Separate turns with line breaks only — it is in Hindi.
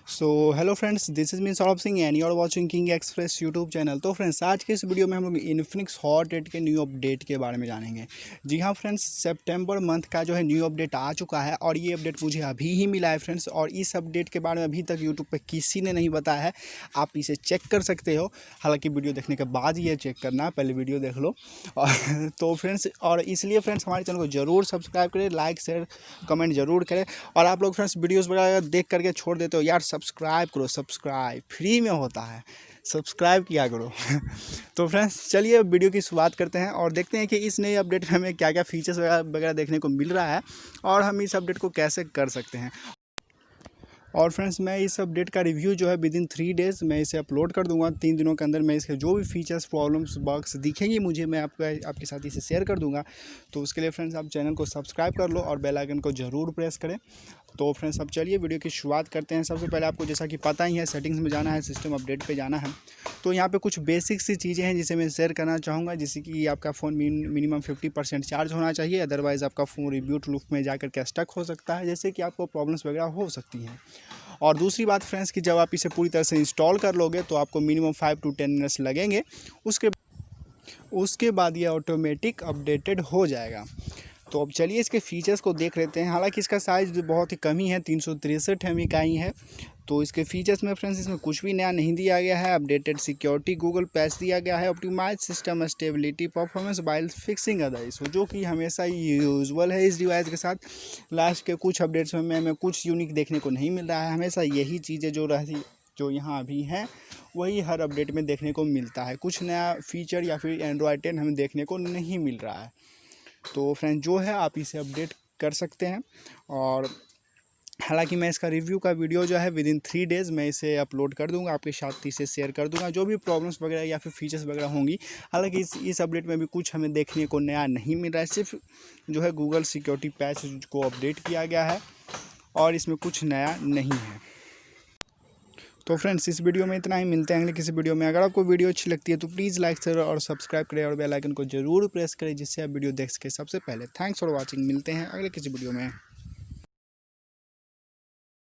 So hello friends, this is me Saurabh Singh and you are watching King Express YouTube channel. तो फ्रेंड्स, आज के इस वीडियो में हम लोग इन्फिनिक्स हॉट 8 के न्यू अपडेट के बारे में जानेंगे। जी हाँ फ्रेंड्स, सितंबर मंथ का जो है न्यू अपडेट आ चुका है और ये अपडेट मुझे अभी ही मिला है फ्रेंड्स। और इस अपडेट के बारे में अभी तक यूट्यूब पे किसी ने नहीं बताया है। आप इसे चेक कर सकते हो, हालांकि वीडियो देखने के बाद ये चेक करना, पहले वीडियो देख लो। और तो फ्रेंड्स, और इसलिए फ्रेंड्स हमारे चैनल को ज़रूर सब्सक्राइब करें, लाइक शेयर कमेंट जरूर करें। और आप लोग फ्रेंड्स वीडियोस वगैरह देख करके छोड़ देते हो, यार सब्सक्राइब करो, सब्सक्राइब फ्री में होता है, सब्सक्राइब किया करो। तो फ्रेंड्स चलिए वीडियो की शुरुआत करते हैं और देखते हैं कि इस नए अपडेट में हमें क्या क्या फीचर्स वगैरह देखने को मिल रहा है और हम इस अपडेट को कैसे कर सकते हैं। और फ्रेंड्स, मैं इस अपडेट का रिव्यू जो है विदिन 3 डेज़ मैं इसे अपलोड कर दूंगा। 3 दिनों के अंदर मैं इसके जो भी फीचर्स प्रॉब्लम्स बग्स दिखेंगी मुझे, मैं आपके साथ इसे शेयर कर दूंगा। तो उसके लिए फ्रेंड्स आप चैनल को सब्सक्राइब कर लो और बेल आइकन को ज़रूर प्रेस करें। तो फ्रेंड्स अब चलिए वीडियो की शुरुआत करते हैं। सबसे पहले आपको जैसा कि पता ही है, सेटिंग्स में जाना है, सिस्टम अपडेट पे जाना है। तो यहाँ पे कुछ बेसिक सी चीज़ें हैं जिसे मैं शेयर करना चाहूँगा, जैसे कि आपका फ़ोन मिनिमम 50% चार्ज होना चाहिए, अदरवाइज़ आपका फ़ोन रिबूट लूप में जाकर के स्टक हो सकता है, जैसे कि आपको प्रॉब्लम्स वगैरह हो सकती हैं। और दूसरी बात फ्रेंड्स कि जब आप इसे पूरी तरह से इंस्टॉल कर लोगे तो आपको मिनिमम 5 to 10 मिनट्स लगेंगे। उसके उसके बाद ये ऑटोमेटिक अपडेटेड हो जाएगा। तो अब चलिए इसके फीचर्स को देख लेते हैं। हालांकि इसका साइज़ बहुत ही कम ही है, 363 MB का ही है। तो इसके फीचर्स में फ्रेंड्स इसमें कुछ भी नया नहीं दिया गया है। अपडेटेड सिक्योरिटी गूगल पैच दिया गया है, optimize system stability performance while fixing other issue, जो कि हमेशा यूजुअल है इस डिवाइस के साथ। लास्ट के कुछ अपडेट्स में हमें कुछ यूनिक देखने को नहीं मिल रहा है। हमेशा यही चीज़ें जो यहाँ अभी हैं वही हर अपडेट में देखने को मिलता है। कुछ नया फीचर या फिर एंड्रॉयड 10 हमें देखने को नहीं मिल रहा है। तो फ्रेंड जो है आप इसे अपडेट कर सकते हैं। और हालांकि मैं इसका रिव्यू का वीडियो जो है विदिन 3 डेज़ मैं इसे अपलोड कर दूंगा, आपके साथ इसे शेयर कर दूंगा, जो भी प्रॉब्लम्स वगैरह या फिर फीचर्स वगैरह होंगी। हालांकि इस अपडेट में भी कुछ हमें देखने को नया नहीं मिल रहा है, सिर्फ जो है गूगल सिक्योरिटी पैच को अपडेट किया गया है और इसमें कुछ नया नहीं है। तो फ्रेंड्स इस वीडियो में इतना ही, मिलते हैं अगले किसी वीडियो में। अगर आपको वीडियो अच्छी लगती है तो प्लीज़ लाइक शेयर और सब्सक्राइब करें और बेल आइकन को जरूर प्रेस करें, जिससे आप वीडियो देख सकें सबसे पहले। थैंक्स फॉर वॉचिंग, मिलते हैं अगले किसी वीडियो में।